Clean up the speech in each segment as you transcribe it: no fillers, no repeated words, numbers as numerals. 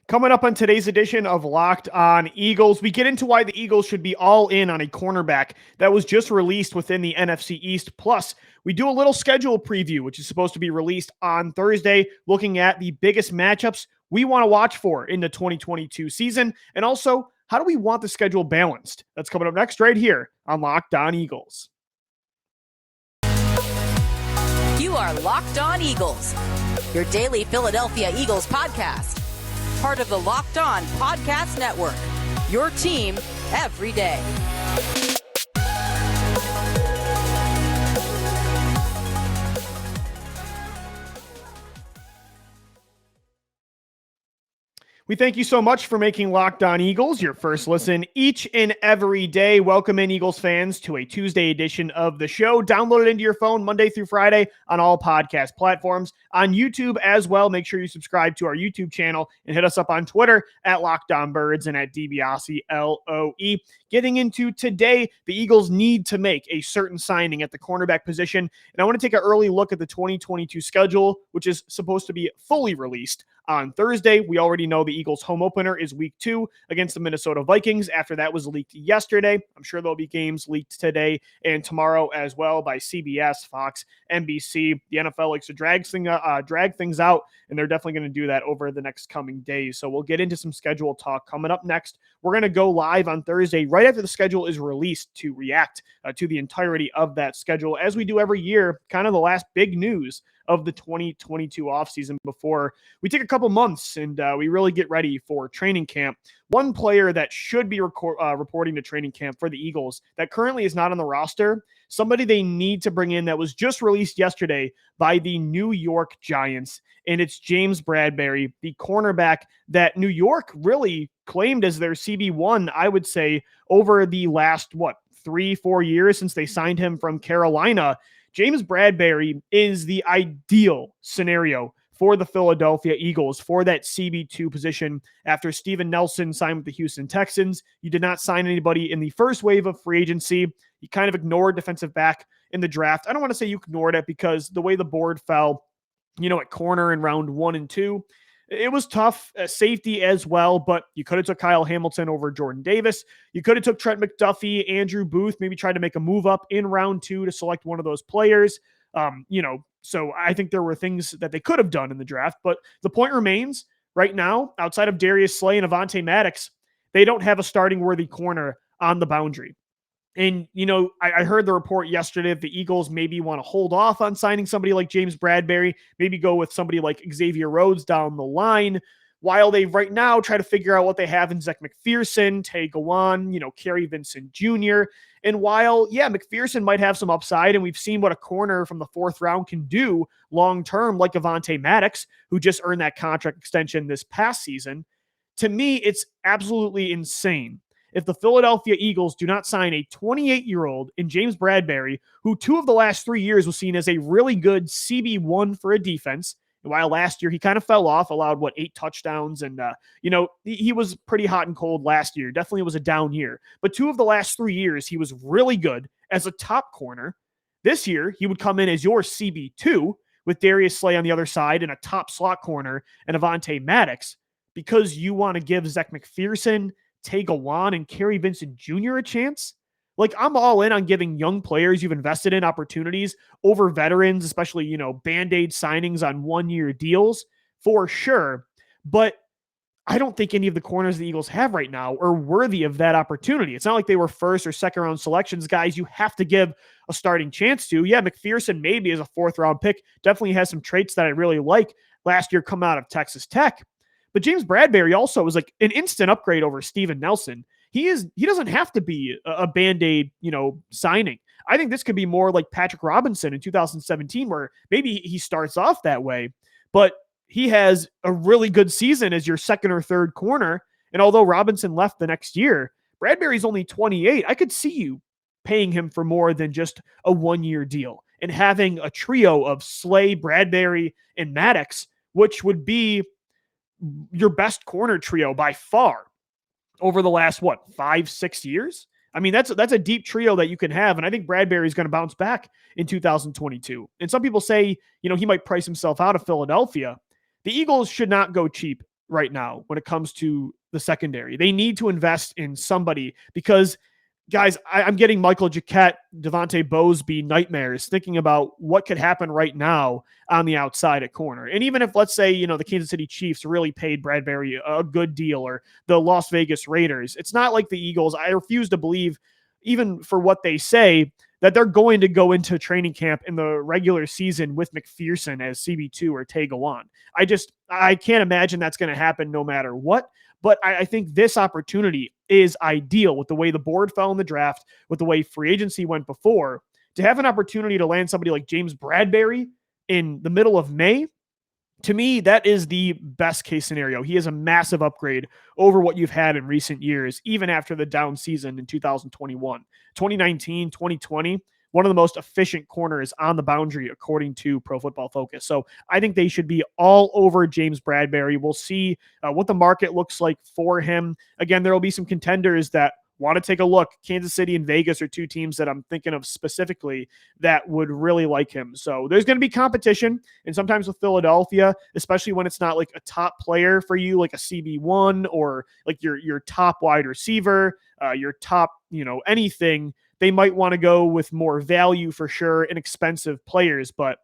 Coming up on today's edition of Locked On Eagles, we get into why the Eagles should be all in on a cornerback that was just released within the NFC East. Plus, we do a little schedule preview, which is supposed to be released on Thursday, looking at the biggest matchups we want to watch for in the 2022 season. And also, how do we want the schedule balanced? That's coming up next right here on Locked On Eagles. You are Locked On Eagles, your daily Philadelphia Eagles podcast. Part of the Locked On Podcast Network, your team every day. We thank you so much for making Locked On Eagles your first listen each and every day. Welcome in, Eagles fans, to a Tuesday edition of the show. Download it into your phone Monday through Friday on all podcast platforms. On YouTube as well, make sure you subscribe to our YouTube channel and hit us up on Twitter at LockedOnBirds and at DiBiase LOE. Getting into today, the Eagles need to make a certain signing at the cornerback position. And I want to take an early look at the 2022 schedule, which is supposed to be fully released on Thursday. We already know the Eagles' home opener is week 2 against the Minnesota Vikings. After that was leaked yesterday. I'm sure there'll be games leaked today and tomorrow as well by CBS, Fox, NBC. The NFL likes to drag things out, and they're definitely going to do that over the next coming days. So we'll get into some schedule talk coming up next. We're going to go live on Thursday right after the schedule is released to react to the entirety of that schedule, as we do every year, kind of the last big news of the 2022 offseason before we take a couple months and we really get ready for training camp. One player that should be reporting to training camp for the Eagles that currently is not on the roster, somebody they need to bring in that was just released yesterday by the New York Giants, and it's James Bradberry, the cornerback that New York really claimed as their CB1, I would say, over the last, 3-4 years since they signed him from Carolina. James Bradberry is the ideal scenario for the Philadelphia Eagles for that CB2 position. After Steven Nelson signed with the Houston Texans, you did not sign anybody in the first wave of free agency. You kind of ignored defensive back in the draft. I don't want to say you ignored it because the way the board fell, at corner in round 1 and 2, it was tough. Safety as well, but you could have took Kyle Hamilton over Jordan Davis. You could have took Trent McDuffie, Andrew Booth, maybe tried to make a move up in round 2 to select one of those players. So I think there were things that they could have done in the draft, but the point remains right now, outside of Darius Slay and Avonte Maddox, they don't have a starting worthy corner on the boundary. And, I heard the report yesterday that the Eagles maybe want to hold off on signing somebody like James Bradberry, maybe go with somebody like Xavier Rhodes down the line, while they right now try to figure out what they have in Zech McPherson, Tay Gawan, Kerry Vincent Jr. And while, McPherson might have some upside, and we've seen what a corner from the 4th round can do long-term, like Avonte Maddox, who just earned that contract extension this past season, to me, it's absolutely insane if the Philadelphia Eagles do not sign a 28-year-old in James Bradberry, who 2 of the last 3 years was seen as a really good CB1 for a defense. And while last year he kind of fell off, allowed 8 touchdowns, and he was pretty hot and cold last year. Definitely was a down year. But 2 of the last 3 years he was really good as a top corner. This year he would come in as your CB2 with Darius Slay on the other side and a top slot corner and Avonte Maddox, because you want to give Zech McPherson, Tay Gawan, and Kerry Vincent Jr. a chance. I'm all in on giving young players you've invested in opportunities over veterans, especially, Band-Aid signings on 1-year deals for sure. But I don't think any of the corners the Eagles have right now are worthy of that opportunity. It's not like they were 1st or 2nd round selections, guys you have to give a starting chance to. Yeah, McPherson maybe is a 4th round pick. Definitely has some traits that I really like last year coming out of Texas Tech. But James Bradberry also was an instant upgrade over Steven Nelson. He doesn't have to be a Band-Aid, signing. I think this could be more like Patrick Robinson in 2017, where maybe he starts off that way, but he has a really good season as your 2nd or 3rd corner. And although Robinson left the next year, Bradberry's only 28. I could see you paying him for more than just a 1-year deal and having a trio of Slay, Bradberry, and Maddox, which would be your best corner trio by far over the last, 5-6 years? I mean, that's a deep trio that you can have, and I think Bradberry is going to bounce back in 2022. And some people say, he might price himself out of Philadelphia. The Eagles should not go cheap right now when it comes to the secondary. They need to invest in somebody because, guys, I'm getting Michael Jacquet, Devontae Bowsby nightmares thinking about what could happen right now on the outside at corner. And even if, let's say, the Kansas City Chiefs really paid Bradberry a good deal, or the Las Vegas Raiders, it's not like the Eagles. I refuse to believe, even for what they say, that they're going to go into training camp in the regular season with McPherson as CB2 or Tagowan. I can't imagine that's going to happen no matter what. But I think this opportunity is ideal with the way the board fell in the draft, with the way free agency went before, to have an opportunity to land somebody like James Bradberry in the middle of May. To me, that is the best case scenario. He is a massive upgrade over what you've had in recent years, even after the down season in 2021. 2019, 2020, one of the most efficient corners on the boundary, according to Pro Football Focus. So I think they should be all over James Bradberry. We'll see what the market looks like for him. Again, there will be some contenders that want to take a look. Kansas City and Vegas are two teams that I'm thinking of specifically that would really like him. So there's going to be competition. And sometimes with Philadelphia, especially when it's not like a top player for you, like a CB1 or like your top wide receiver, your top, anything, they might want to go with more value for sure, inexpensive players. But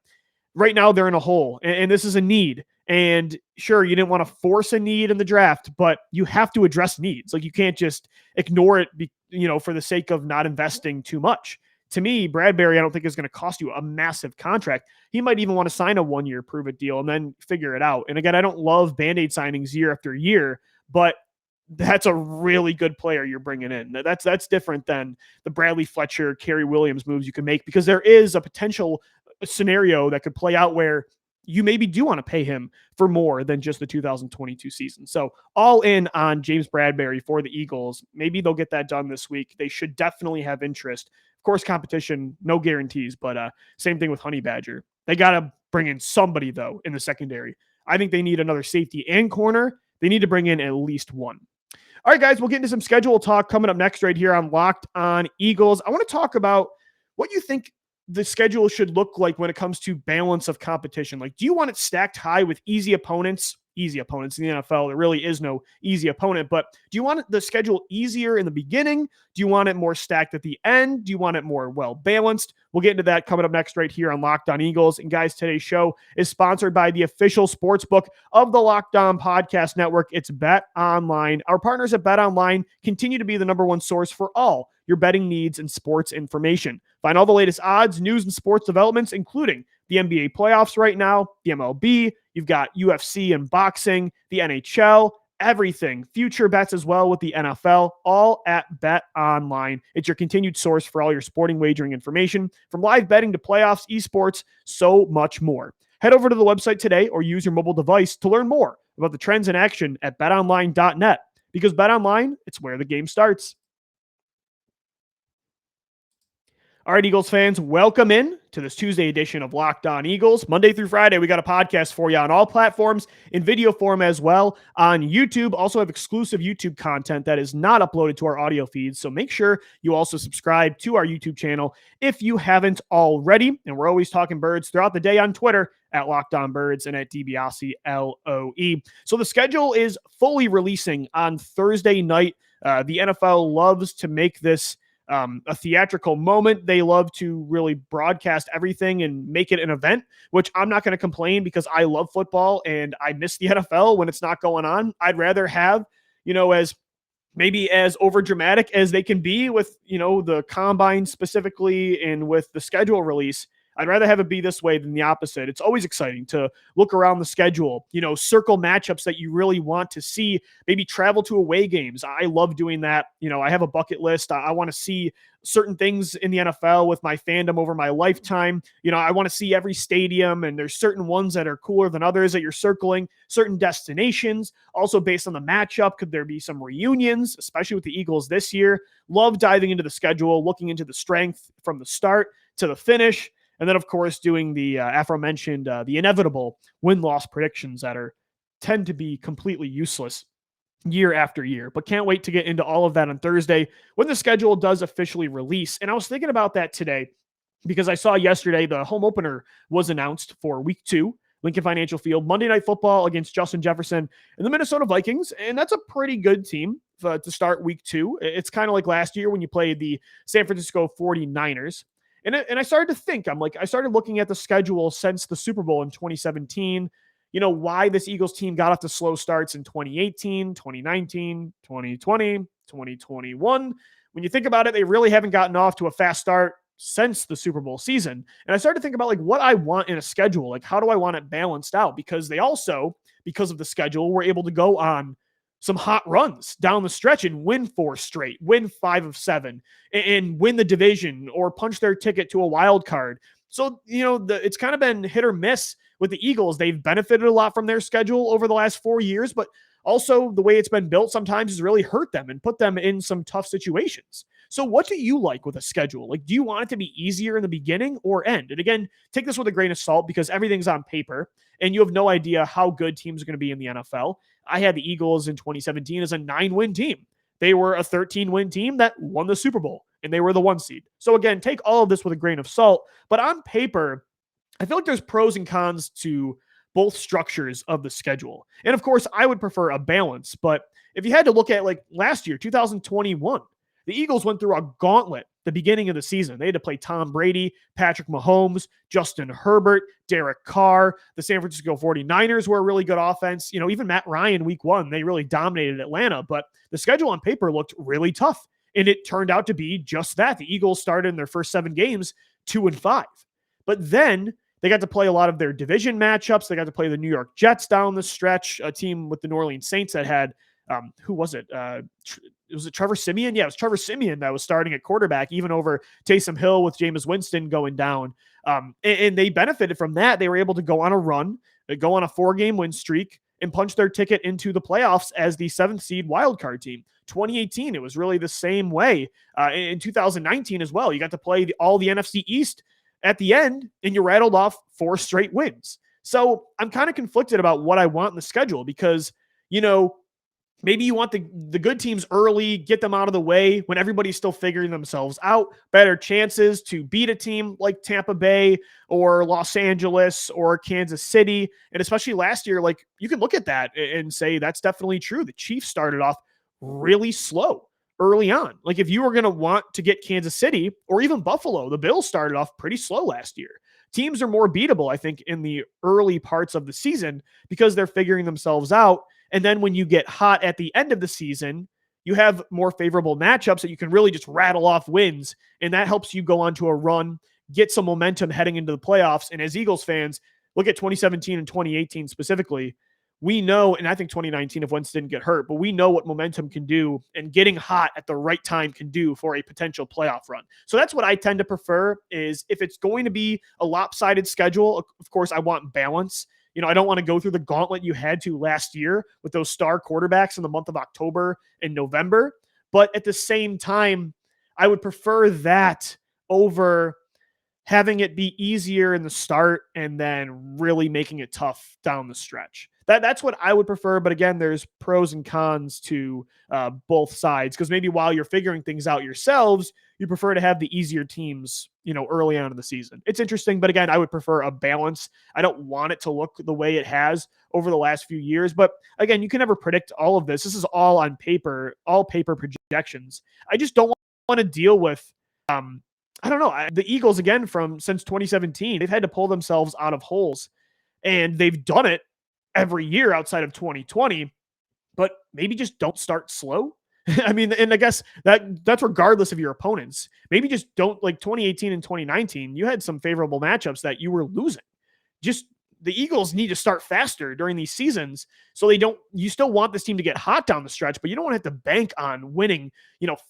right now they're in a hole, and this is a need. And sure, you didn't want to force a need in the draft, but you have to address needs. Like, you can't just ignore it, for the sake of not investing too much. To me, Bradberry, I don't think is going to cost you a massive contract. He might even want to sign a 1-year prove-it deal and then figure it out. And again, I don't love Band-Aid signings year after year, but that's a really good player you're bringing in. That's different than the Bradley Fletcher, Kerry Williams moves you can make, because there is a potential scenario that could play out where you maybe do want to pay him for more than just the 2022 season. So all in on James Bradberry for the Eagles. Maybe they'll get that done this week. They should definitely have interest. Of course, competition, no guarantees, but same thing with Honey Badger. They got to bring in somebody, though, in the secondary. I think they need another safety and corner. They need to bring in at least one. All right, guys, we'll get into some schedule talk coming up next right here on Locked On Eagles. I want to talk about what you think the schedule should look like when it comes to balance of competition. Like, do you want it stacked high with easy opponents in the NFL? There really is no easy opponent, but do you want the schedule easier in the beginning? Do you want it more stacked at the end? Do you want it more well balanced? We'll get into that coming up next right here on Locked On Eagles. And guys, today's show is sponsored by the official sports book of the Locked On Podcast Network. It's Bet Online. Our partners at Bet Online continue to be the number one source for all your betting needs and sports information. Find all the latest odds, news, and sports developments, including the NBA playoffs right now, the MLB, you've got UFC and boxing, the NHL, everything. Future bets as well with the NFL, all at Bet Online. It's your continued source for all your sporting wagering information, from live betting to playoffs, esports, so much more. Head over to the website today or use your mobile device to learn more about the trends in action at betonline.net, because BetOnline, it's where the game starts. All right, Eagles fans, welcome in to this Tuesday edition of Locked On Eagles. Monday through Friday, we got a podcast for you on all platforms, in video form as well on YouTube. Also have exclusive YouTube content that is not uploaded to our audio feeds, so make sure you also subscribe to our YouTube channel if you haven't already. And we're always talking birds throughout the day on Twitter at Locked On Birds and at DiBiase LOE. So the schedule is fully releasing on Thursday night. The NFL loves to make this a theatrical moment. They love to really broadcast everything and make it an event, which I'm not going to complain, because I love football and I miss the NFL when it's not going on. I'd rather have, as maybe as over dramatic as they can be with, the combine specifically and with the schedule release. I'd rather have it be this way than the opposite. It's always exciting to look around the schedule, circle matchups that you really want to see, maybe travel to away games. I love doing that. I have a bucket list. I want to see certain things in the NFL with my fandom over my lifetime. I want to see every stadium, and there's certain ones that are cooler than others that you're circling, certain destinations. Also based on the matchup, could there be some reunions, especially with the Eagles this year? Love diving into the schedule, looking into the strength from the start to the finish. And then, of course, doing the aforementioned, the inevitable win-loss predictions that tend to be completely useless year after year. But can't wait to get into all of that on Thursday when the schedule does officially release. And I was thinking about that today because I saw yesterday the home opener was announced for week 2 Lincoln Financial Field, Monday Night Football against Justin Jefferson and the Minnesota Vikings. And that's a pretty good team to start week 2. It's kind of like last year when you played the San Francisco 49ers. And I started to think, I started looking at the schedule since the Super Bowl in 2017, why this Eagles team got off to slow starts in 2018, 2019, 2020, 2021. When you think about it, they really haven't gotten off to a fast start since the Super Bowl season. And I started to think about what I want in a schedule. How do I want it balanced out? Because they also, because of the schedule, were able to go on some hot runs down the stretch and win 4 straight, win 5 of 7, and win the division or punch their ticket to a wild card. So, it's kind of been hit or miss with the Eagles. They've benefited a lot from their schedule over the last 4 years, but also the way it's been built sometimes has really hurt them and put them in some tough situations. So what do you like with a schedule? Do you want it to be easier in the beginning or end? And again, take this with a grain of salt because everything's on paper and you have no idea how good teams are going to be in the NFL. I had the Eagles in 2017 as a 9-win team. They were a 13-win team that won the Super Bowl and they were the 1 seed. So again, take all of this with a grain of salt, but on paper, I feel like there's pros and cons to both structures of the schedule. And of course, I would prefer a balance, but if you had to look at last year, 2021, the Eagles went through a gauntlet the beginning of the season. They had to play Tom Brady, Patrick Mahomes, Justin Herbert, Derek Carr. The San Francisco 49ers were a really good offense. Even Matt Ryan week 1, they really dominated Atlanta, but the schedule on paper looked really tough. And it turned out to be just that. The Eagles started in their first 7 games 2-5. But then they got to play a lot of their division matchups. They got to play the New York Jets down the stretch, a team with the New Orleans Saints that had, who was it? Was it Trevor Siemian? Yeah, it was Trevor Siemian that was starting at quarterback, even over Taysom Hill with Jameis Winston going down. And they benefited from that. They were able to go on a run, go on a 4-game win streak, and punch their ticket into the playoffs as the 7th seed wildcard team. 2018, it was really the same way. In 2019 as well, you got to play all the NFC East at the end, and you rattled off 4 straight wins. So I'm kind of conflicted about what I want in the schedule because, maybe you want the good teams early, get them out of the way when everybody's still figuring themselves out, better chances to beat a team like Tampa Bay or Los Angeles or Kansas City. And especially last year, you can look at that and say that's definitely true. The Chiefs started off really slow early on. If you were going to want to get Kansas City or even Buffalo, the Bills started off pretty slow last year. Teams are more beatable, I think, in the early parts of the season because they're figuring themselves out. And then when you get hot at the end of the season, you have more favorable matchups that you can really just rattle off wins. And that helps you go onto a run, get some momentum heading into the playoffs. And as Eagles fans, look at 2017 and 2018 specifically. We know, and I think 2019 if Wentz didn't get hurt, but we know what momentum can do and getting hot at the right time can do for a potential playoff run. So that's what I tend to prefer is if it's going to be a lopsided schedule, of course, I want balance. I don't want to go through the gauntlet you had to last year with those star quarterbacks in the month of October and November. But at the same time, I would prefer that over having it be easier in the start and then really making it tough down the stretch. That's what I would prefer. But again, there's pros and cons to both sides because maybe while you're figuring things out yourselves, you prefer to have the easier teams, early on in the season. It's interesting, but again, I would prefer a balance. I don't want it to look the way it has over the last few years, but again, you can never predict all of this. This is all on paper, all paper projections. I just don't want to deal with, I don't know, the Eagles again since 2017, they've had to pull themselves out of holes and they've done it every year outside of 2020, but maybe just don't start slow. I mean, and I guess that's regardless of your opponents. Maybe just don't 2018 and 2019. You had some favorable matchups that you were losing. Just the Eagles need to start faster during these seasons so you still want this team to get hot down the stretch, but you don't want to have to bank on winning,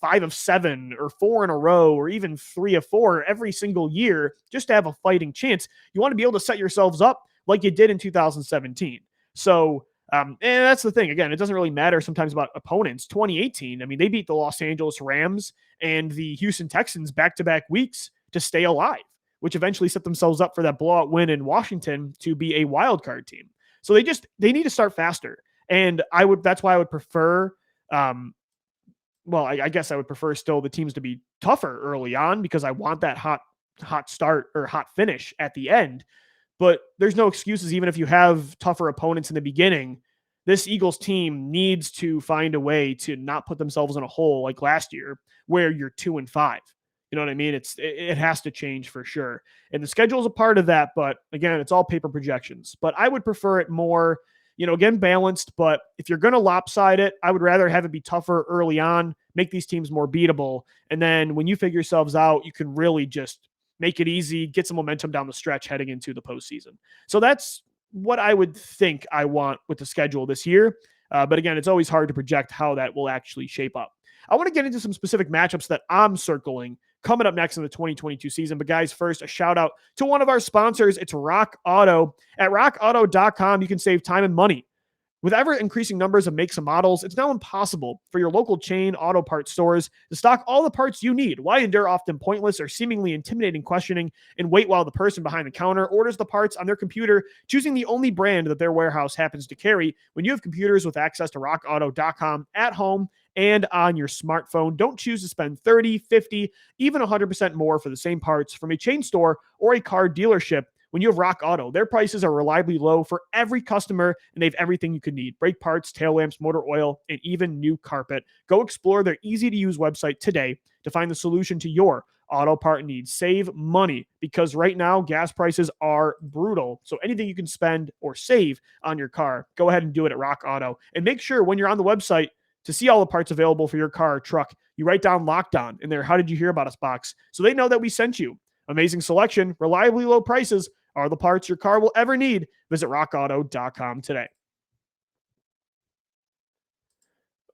5 of 7 or 4 in a row or even 3 of 4 every single year just to have a fighting chance. You want to be able to set yourselves up like you did in 2017. So, and that's the thing. Again, it doesn't really matter sometimes about opponents. 2018, I mean, they beat the Los Angeles Rams and the Houston Texans back-to-back weeks to stay alive, which eventually set themselves up for that blowout win in Washington to be a wild card team. So they need to start faster. And that's why I would prefer, I guess I would prefer still the teams to be tougher early on because I want that hot start or hot finish at the end. but there's no excuses. Even if you have tougher opponents in the beginning, this Eagles team needs to find a way to not put themselves in a hole like last year where you're 2-5. You know what I mean? It has to change for sure. And the schedule is a part of that, but again, it's all paper projections. But I would prefer it more, again, balanced. But if you're going to lopside it, I would rather have it be tougher early on, make these teams more beatable. And then when you figure yourselves out, you can really just make it easy, get some momentum down the stretch heading into the postseason. So that's what I would think I want with the schedule this year. But again, it's always hard to project how that will actually shape up. I want to get into some specific matchups that I'm circling coming up next in the 2022 season. But guys, first, a shout out to one of our sponsors. It's Rock Auto. At rockauto.com, you can save time and money. With ever-increasing numbers of makes and models, it's now impossible for your local chain auto parts stores to stock all the parts you need. Why endure often pointless or seemingly intimidating questioning and wait while the person behind the counter orders the parts on their computer, choosing the only brand that their warehouse happens to carry when you have computers with access to rockauto.com at home and on your smartphone? Don't choose to spend 30, 50, even 100% more for the same parts from a chain store or a car dealership. When you have Rock Auto, their prices are reliably low for every customer, and they have everything you could need: brake parts, tail lamps, motor oil, and even new carpet. Go explore their easy-to-use website today to find the solution to your auto part needs. Save money, because right now gas prices are brutal. So anything you can spend or save on your car, go ahead and do it at Rock Auto. And make sure when you're on the website to see all the parts available for your car or truck, you write down Locked On in their "How did you hear about us" box, so they know that we sent you. Amazing selection, reliably low prices are the parts your car will ever need. Visit rockauto.com today.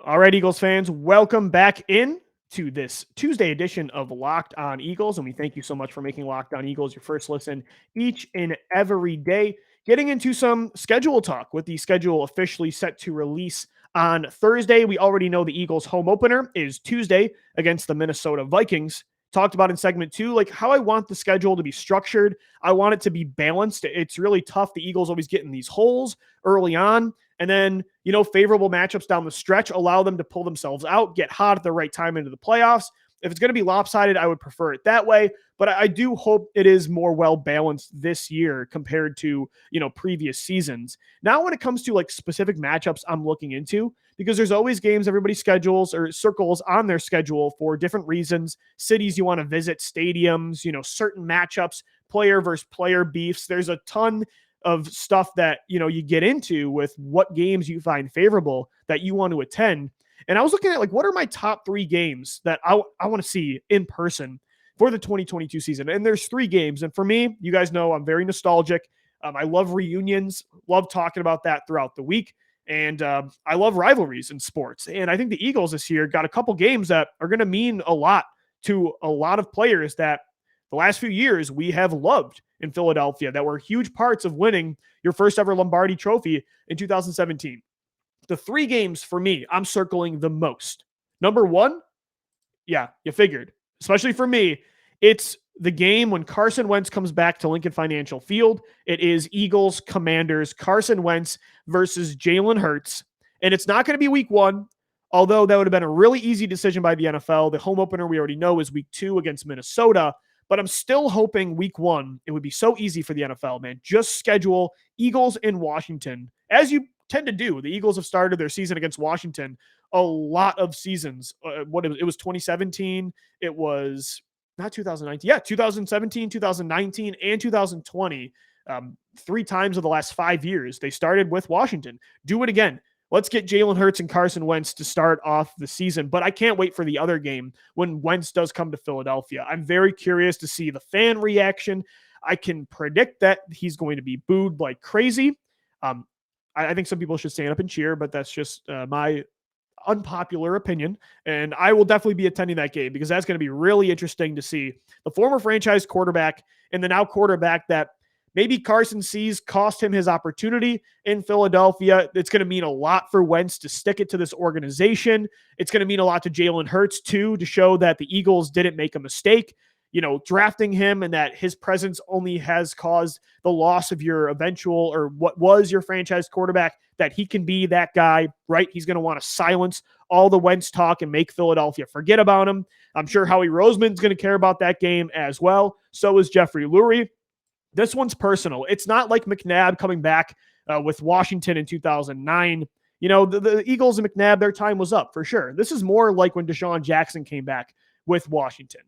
All right, Eagles fans, welcome back in to this Tuesday edition of Locked On Eagles. And we thank you so much for making Locked On Eagles your first listen each and every day. Getting into some schedule talk with the schedule officially set to release on Thursday. We already know the Eagles' home opener is Tuesday against the Minnesota Vikings. Talked about in segment 2, like how I want the schedule to be structured. I want it to be balanced. It's really tough. The Eagles always get in these holes early on, and then, favorable matchups down the stretch allow them to pull themselves out, get hot at the right time into the playoffs. If it's going to be lopsided, I would prefer it that way, but I do hope it is more well-balanced this year compared to, previous seasons. Now, when it comes to like specific matchups I'm looking into, because there's always games everybody schedules or circles on their schedule for different reasons, cities you want to visit, stadiums, certain matchups, player versus player beefs. There's a ton of stuff that, you get into with what games you find favorable that you want to attend. And I was looking at like, what are my top 3 games that I want to see in person for the 2022 season? And there's 3 games. And for me, you guys know I'm very nostalgic. I love reunions, love talking about that throughout the week. And I love rivalries in sports. And I think the Eagles this year got a couple games that are going to mean a lot to a lot of players that the last few years we have loved in Philadelphia, that were huge parts of winning your first ever Lombardi trophy in 2017. The 3 games for me, I'm circling the most. Number 1, yeah, you figured, especially for me, it's the game when Carson Wentz comes back to Lincoln Financial Field. It is Eagles Commanders, Carson Wentz versus Jalen Hurts. And it's not going to be week 1, although that would have been a really easy decision by the NFL. The home opener we already know is week 2 against Minnesota. But I'm still hoping week 1, it would be so easy for the NFL, man. Just schedule Eagles in Washington, as you tend to do. The Eagles have started their season against Washington a lot of seasons. It was 2017. It was not 2019. Yeah, 2017, 2019, and 2020. 3 times of the last 5 years, they started with Washington. Do it again. Let's get Jalen Hurts and Carson Wentz to start off the season. But I can't wait for the other game when Wentz does come to Philadelphia. I'm very curious to see the fan reaction. I can predict that he's going to be booed like crazy. I think some people should stand up and cheer, but that's just my unpopular opinion. And I will definitely be attending that game because that's going to be really interesting to see the former franchise quarterback and the now quarterback that maybe Carson sees cost him his opportunity in Philadelphia. It's going to mean a lot for Wentz to stick it to this organization. It's going to mean a lot to Jalen Hurts, too, to show that the Eagles didn't make a mistake, drafting him, and that his presence only has caused the loss of your eventual or what was your franchise quarterback, that he can be that guy, right? He's going to want to silence all the Wentz talk and make Philadelphia forget about him. I'm sure Howie Roseman is going to care about that game as well. So is Jeffrey Louie. This one's personal. It's not like McNabb coming back with Washington in 2009. The Eagles and McNabb, their time was up for sure. This is more like when Deshaun Jackson came back with Washington.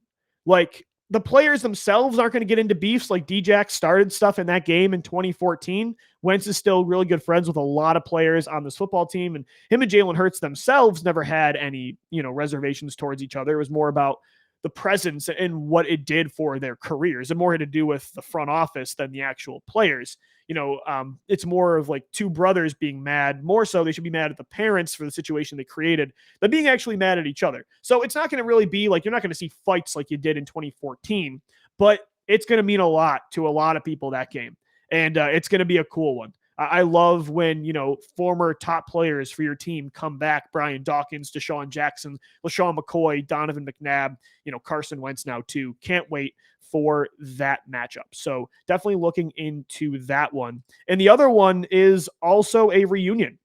Like, the players themselves aren't going to get into beefs. Like, D-Jack started stuff in that game in 2014. Wentz is still really good friends with a lot of players on this football team, and him and Jalen Hurts themselves never had any, reservations towards each other. It was more about the presence and what it did for their careers. It more had to do with the front office than the actual players. It's more of like two brothers being mad. More so, they should be mad at the parents for the situation they created than being actually mad at each other. So it's not going to really be like, you're not going to see fights like you did in 2014, but it's going to mean a lot to a lot of people that game. And it's going to be a cool one. I love when, former top players for your team come back. Brian Dawkins, Deshaun Jackson, LaShawn McCoy, Donovan McNabb, Carson Wentz now too. Can't wait for that matchup. So definitely looking into that one. And the other one is also a reunion.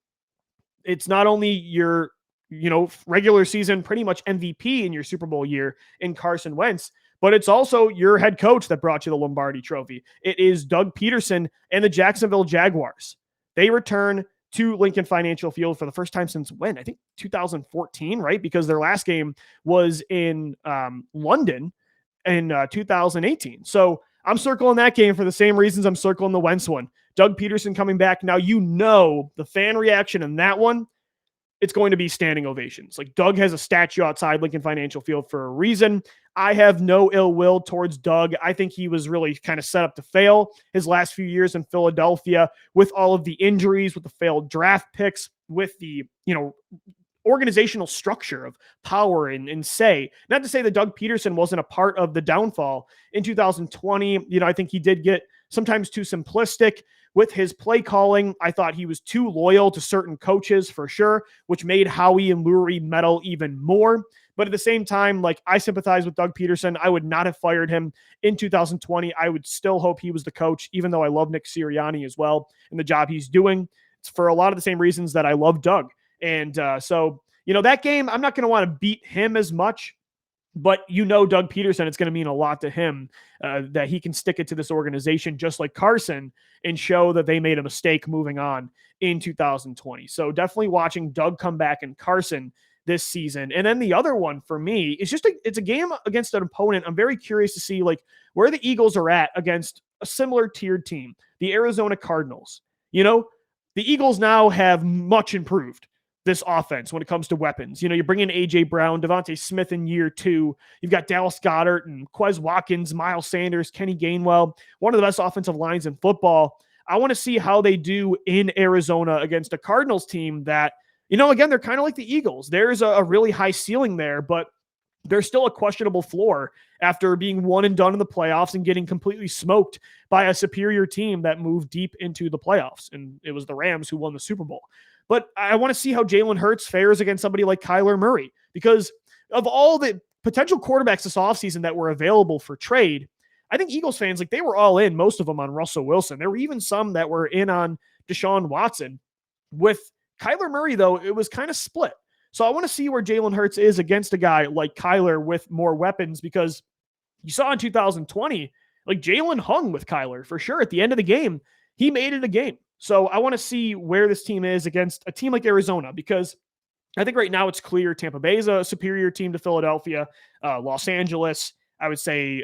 It's not only your, regular season, pretty much MVP in your Super Bowl year in Carson Wentz, but it's also your head coach that brought you the Lombardi Trophy. It is Doug Pederson and the Jacksonville Jaguars. They return to Lincoln Financial Field for the first time since when? I think 2014, right? Because their last game was in London in 2018. So I'm circling that game for the same reasons I'm circling the Wentz one. Doug Pederson coming back. Now, the fan reaction in that one, it's going to be standing ovations. Like, Doug has a statue outside Lincoln Financial Field for a reason. I have no ill will towards Doug. I think he was really kind of set up to fail his last few years in Philadelphia with all of the injuries, with the failed draft picks, with the, organizational structure of power and say. Not to say that Doug Pederson wasn't a part of the downfall in 2020. I think he did get sometimes too simplistic with his play calling. I thought he was too loyal to certain coaches for sure, which made Howie and Louie meddle even more. But at the same time, I sympathize with Doug Pederson. I would not have fired him in 2020. I would still hope he was the coach, even though I love Nick Sirianni as well and the job he's doing. It's for a lot of the same reasons that I love Doug. And so, that game, I'm not going to want to beat him as much, but Doug Pederson, it's going to mean a lot to him that he can stick it to this organization just like Carson and show that they made a mistake moving on in 2020. So definitely watching Doug come back and Carson this season. And then the other one for me is it's a game against an opponent. I'm very curious to see where the Eagles are at against a similar tiered team, the Arizona Cardinals. The Eagles now have much improved this offense when it comes to weapons. You bring in A.J. Brown, Devontae Smith in year 2. You've got Dallas Goedert and Quez Watkins, Miles Sanders, Kenny Gainwell, one of the best offensive lines in football. I want to see how they do in Arizona against a Cardinals team that, again, they're kind of like the Eagles. There's a really high ceiling there, but there's still a questionable floor after being one and done in the playoffs and getting completely smoked by a superior team that moved deep into the playoffs. And it was the Rams who won the Super Bowl. But I want to see how Jalen Hurts fares against somebody like Kyler Murray, because of all the potential quarterbacks this offseason that were available for trade, I think Eagles fans, they were all in, most of them on Russell Wilson. There were even some that were in on Deshaun Watson. With Kyler Murray, though, it was kind of split. So I want to see where Jalen Hurts is against a guy like Kyler with more weapons, because you saw in 2020, Jalen hung with Kyler for sure. At the end of the game, he made it a game. So I want to see where this team is against a team like Arizona, because I think right now it's clear Tampa Bay is a superior team to Philadelphia, Los Angeles, I would say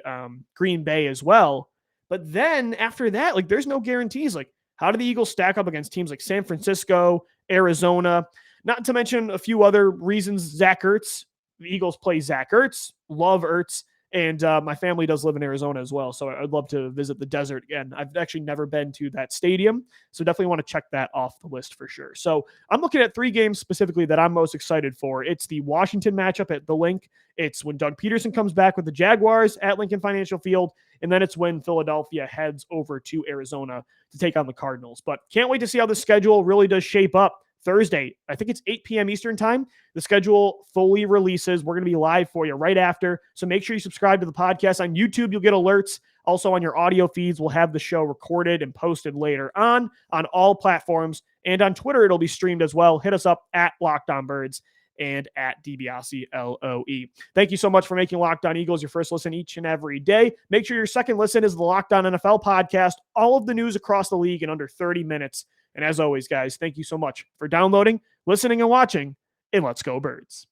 Green Bay as well. But then after that, there's no guarantees. How do the Eagles stack up against teams like San Francisco, Arizona? Not to mention a few other reasons. Zach Ertz, the Eagles play Zach Ertz, love Ertz. And my family does live in Arizona as well, so I'd love to visit the desert again. I've actually never been to that stadium, so definitely want to check that off the list for sure. So I'm looking at 3 games specifically that I'm most excited for. It's the Washington matchup at the Link. It's when Doug Pederson comes back with the Jaguars at Lincoln Financial Field, and then it's when Philadelphia heads over to Arizona to take on the Cardinals. But can't wait to see how the schedule really does shape up. Thursday, I think it's 8 p.m. Eastern time. The schedule fully releases. We're going to be live for you right after. So make sure you subscribe to the podcast on YouTube. You'll get alerts. Also on your audio feeds, we'll have the show recorded and posted later on all platforms. And on Twitter, it'll be streamed as well. Hit us up at Locked On Birds and at DiBiase LOE. Thank you so much for making Locked On Eagles your first listen each and every day. Make sure your second listen is the Locked On NFL podcast, all of the news across the league in under 30 minutes. And as always, guys, thank you so much for downloading, listening, and watching, and let's go Birds.